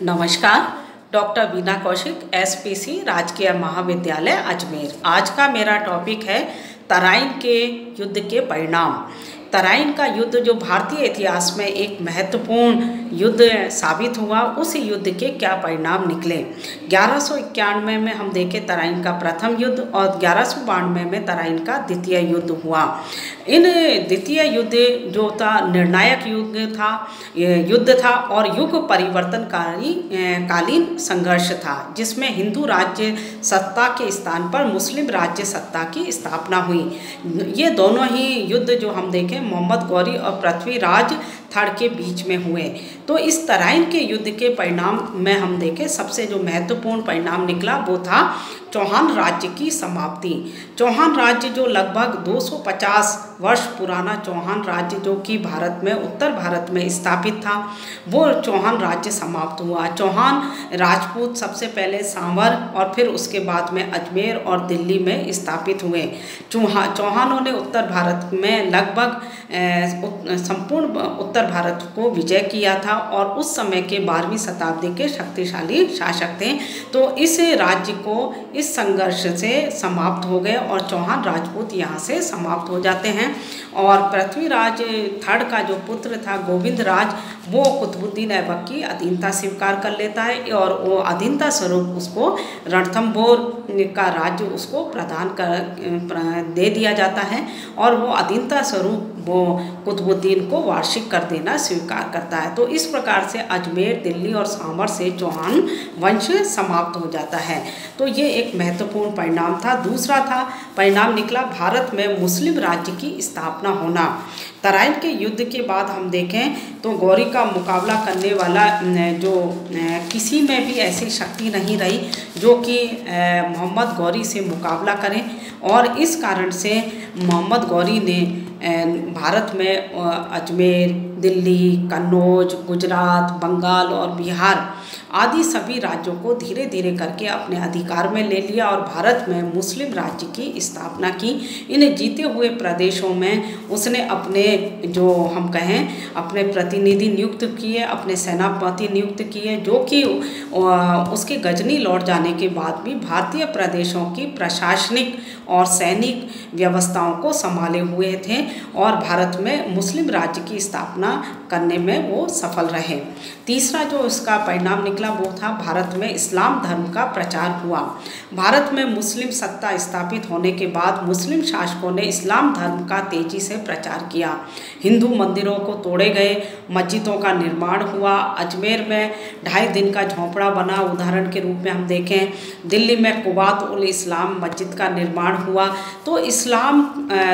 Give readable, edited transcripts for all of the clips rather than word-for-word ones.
नमस्कार। डॉक्टर बीना कौशिक, एसपीसी राजकीय महाविद्यालय अजमेर। आज का मेरा टॉपिक है तराइन के युद्ध के परिणाम। तराइन का युद्ध जो भारतीय इतिहास में एक महत्वपूर्ण युद्ध साबित हुआ, उस युद्ध के क्या परिणाम निकले। 1191 में हम देखें तराइन का प्रथम युद्ध और 1192 में तराइन का द्वितीय युद्ध हुआ। इन द्वितीय युद्ध जो था निर्णायक युद्ध था और युग परिवर्तनकारी कालीन संघर्ष था, जिसमें हिंदू राज्य सत्ता के स्थान पर मुस्लिम राज्य सत्ता की स्थापना हुई। ये दोनों ही युद्ध जो हम देखें मोहम्मद गौरी और पृथ्वीराज थड़ के बीच में हुए। तो इस तराइन के युद्ध के परिणाम में हम देखें सबसे जो महत्वपूर्ण परिणाम निकला वो था चौहान राज्य की समाप्ति। चौहान राज्य जो लगभग 250 वर्ष पुराना चौहान राज्य जो कि भारत में उत्तर भारत में स्थापित था, वो चौहान राज्य समाप्त हुआ। चौहान राजपूत सबसे पहले सांवर और फिर उसके बाद में अजमेर और दिल्ली में स्थापित हुए। चौहानों ने उत्तर भारत में लगभग संपूर्ण उत्तर भारत को विजय किया था और उस समय के 12वीं शताब्दी के शक्तिशाली शासक थे। तो इस राज्य को इस संघर्ष से समाप्त हो गए और चौहान राजपूत यहाँ से समाप्त हो जाते हैं। और पृथ्वीराज थड़ का जो पुत्र था गोविंद राज, वो कुतुबुद्दीन ऐबक की अधीनता स्वीकार कर लेता है और वो अधीनता स्वरूप उसको रणथंभौर का राज्य उसको दे दिया जाता है और वो अधीनता स्वरूप वो कुतुबुद्दीन को वार्षिक कर देना स्वीकार करता है। तो इस प्रकार से अजमेर, दिल्ली और सांवर से चौहान वंश समाप्त हो जाता है। तो ये एक महत्वपूर्ण परिणाम था। दूसरा था परिणाम निकला भारत में मुस्लिम राज्य की स्थापना होना। तराइन के युद्ध के बाद हम देखें तो गौरी का मुकाबला करने वाला जो किसी में भी ऐसी शक्ति नहीं रही जो कि मोहम्मद गौरी से मुकाबला करें, और इस कारण से मोहम्मद गौरी ने भारत में अजमेर, दिल्ली, कन्नौज, गुजरात, बंगाल और बिहार आदि सभी राज्यों को धीरे धीरे करके अपने अधिकार में ले लिया और भारत में मुस्लिम राज्य की स्थापना की। इन जीते हुए प्रदेशों में उसने अपने जो हम कहें अपने प्रतिनिधि नियुक्त किए, अपने सेनापति नियुक्त किए, जो कि उसके गजनी लौट जाने के बाद भी भारतीय प्रदेशों की प्रशासनिक और सैनिक व्यवस्थाओं को संभाले हुए थे और भारत में मुस्लिम राज्य की स्थापना करने में वो सफल रहे। तीसरा जो इसका परिणाम निकला वो था भारत में इस्लाम धर्म का प्रचार हुआ। भारत में मुस्लिम सत्ता स्थापित होने के बाद मुस्लिम शासकों ने इस्लाम धर्म का तेजी से प्रचार किया। हिंदू मंदिरों को तोड़े गए, मस्जिदों का निर्माण हुआ। अजमेर में 2.5 दिन का झोंपड़ा बना। उदाहरण के रूप में हम देखें दिल्ली में कुबात उल इस्लाम मस्जिद का निर्माण हुआ। तो इस्लाम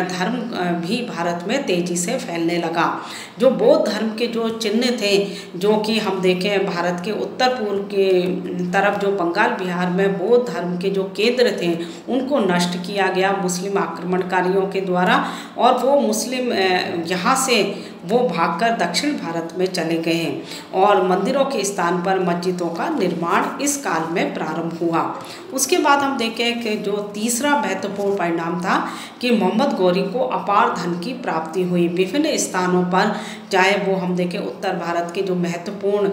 धर्म भी भारत में तेजी से फैलने लगा। जो बौद्ध धर्म के जो चिन्ह थे, जो कि हम देखें भारत के उत्तर पूर्व के तरफ जो बंगाल बिहार में बौद्ध धर्म के जो केंद्र थे, उनको नष्ट किया गया मुस्लिम आक्रमणकारियों के द्वारा और वो मुस्लिम यहाँ से वो भागकर दक्षिण भारत में चले गए हैं और मंदिरों के स्थान पर मस्जिदों का निर्माण इस काल में प्रारंभ हुआ। उसके बाद हम देखें कि जो तीसरा महत्वपूर्ण परिणाम था कि मोहम्मद गौरी को अपार धन की प्राप्ति हुई। विभिन्न स्थानों पर, चाहे वो हम देखें उत्तर भारत के जो महत्वपूर्ण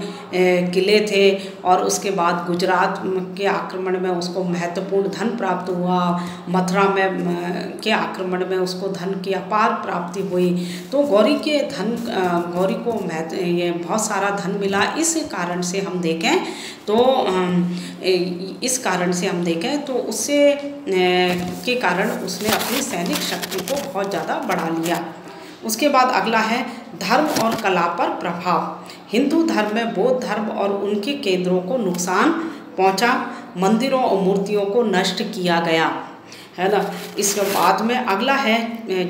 किले थे और उसके बाद गुजरात के आक्रमण में उसको महत्वपूर्ण धन प्राप्त हुआ, मथुरा में के आक्रमण में उसको धन की अपार प्राप्ति हुई। तो गौरी को ये बहुत सारा धन मिला। इस कारण से हम देखें तो उससे के कारण उसने अपनी सैनिक शक्ति को बहुत ज़्यादा बढ़ा लिया। उसके बाद अगला है धर्म और कला पर प्रभाव। हिंदू धर्म में बौद्ध धर्म और उनके केंद्रों को नुकसान पहुंचा। मंदिरों और मूर्तियों को नष्ट किया गया, है ना। इसके बाद में अगला है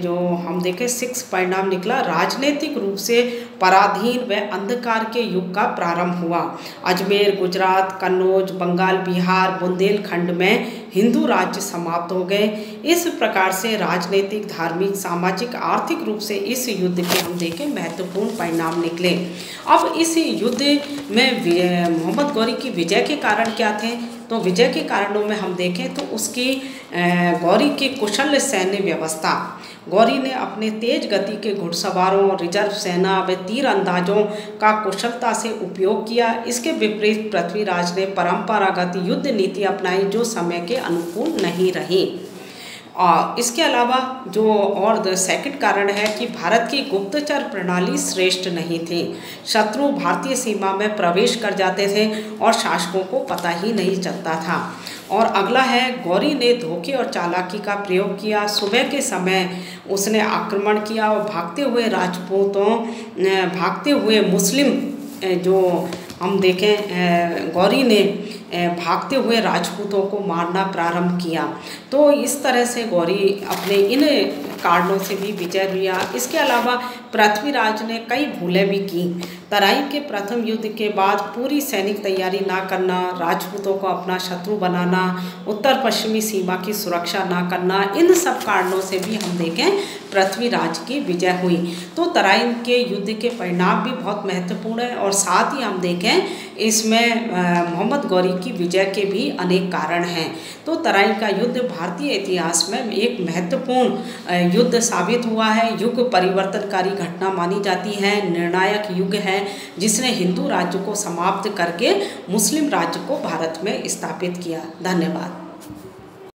जो हम देखें 6 परिणाम निकला, राजनीतिक रूप से पराधीन व अंधकार के युग का प्रारंभ हुआ। अजमेर, गुजरात, कन्नौज, बंगाल, बिहार, बुंदेलखंड में हिंदू राज्य समाप्त हो गए। इस प्रकार से राजनीतिक, धार्मिक, सामाजिक, आर्थिक रूप से इस युद्ध के हम देखें महत्वपूर्ण परिणाम निकले। अब इस युद्ध में मोहम्मद गौरी की विजय के कारण क्या थे, तो विजय के कारणों में हम देखें तो उसकी गौरी की कुशल सैन्य व्यवस्था, गौरी ने अपने तेज गति के घुड़सवारों, रिजर्व सेना व तीर अंदाजों का कुशलता से उपयोग किया। इसके विपरीत पृथ्वीराज ने परंपरागत युद्ध नीति अपनाई जो समय के अनुकूल नहीं रही। और इसके अलावा जो और सेकंड कारण है कि भारत की गुप्तचर प्रणाली श्रेष्ठ नहीं थी। शत्रु भारतीय सीमा में प्रवेश कर जाते थे और शासकों को पता ही नहीं चलता था। और अगला है, गौरी ने धोखे और चालाकी का प्रयोग किया। सुबह के समय उसने आक्रमण किया और भागते हुए मुस्लिम जो हम देखें गौरी ने भागते हुए राजपूतों को मारना प्रारंभ किया। तो इस तरह से गौरी अपने इन कारणों से भी विजय हुआ। इसके अलावा पृथ्वीराज ने कई भूलें भी की। तराइन के प्रथम युद्ध के बाद पूरी सैनिक तैयारी ना करना, राजपूतों को अपना शत्रु बनाना, उत्तर पश्चिमी सीमा की सुरक्षा ना करना, इन सब कारणों से भी हम देखें पृथ्वीराज की विजय हुई। तो तराइन के युद्ध के परिणाम भी बहुत महत्वपूर्ण है और साथ ही हम देखें इसमें मोहम्मद गौरी की विजय के भी अनेक कारण हैं। तो तराइन का युद्ध भारतीय इतिहास में एक महत्वपूर्ण युद्ध साबित हुआ है। युग परिवर्तनकारी घटना मानी जाती है, निर्णायक युग है जिसने हिंदू राज्य को समाप्त करके मुस्लिम राज्य को भारत में स्थापित किया। धन्यवाद।